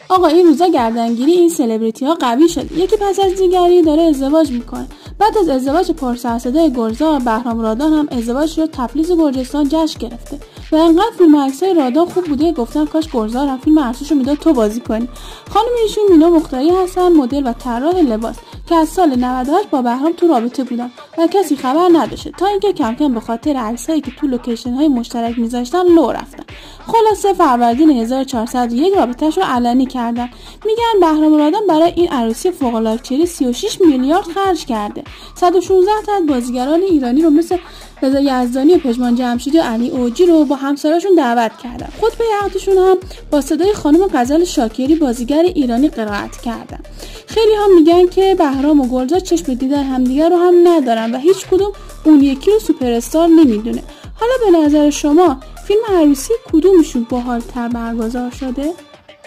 آقا این روزا گردنگیری این سلبریتی ها قوی شد، یکی پس از دیگری داره ازدواج میکنه. بعد از ازدواج پرسرصدای گلزار، بهرام رادان هم ازدواج رو تفلیس گرجستان جشن گرفته و انقدر فیلم عکسای رادان خوب بوده گفتن کاش گلزار هم فیلم عروسیشو میداد تو بازی کنی. خانم ایشون مینا مختاری هستن، مدل و طراح لباس که از سال 98 با بهرام تو رابطه بودن و کسی خبر نداشته تا اینکه کم کم به خاطر عکسایی که تو لوکیشن های مشترک میذاشتن لو رفتن. خلاصه فروردین 1401 رابطه‌شو علنی کردن. میگن بهرام رادان برای این عروسی فوق العاده 36 میلیارد خرج کرده. 116 تا از بازیگران ایرانی رو مثل رضا یزدانی و پژمان جمشیدی و علی اوجی رو با همسراشون دعوت کردن. خطبه عقدشون هم با صدای خانم غزل شاکری بازیگر ایرانی قرائت کردن. خیلی هم میگن که بهرام و گلزار چشم دیدن همدیگر رو هم ندارن و هیچ کدوم اون یکی رو سوپر استار نمیدونه. حالا به نظر شما فیلم عروسی کدومشون باحال‌تر برگزار شده؟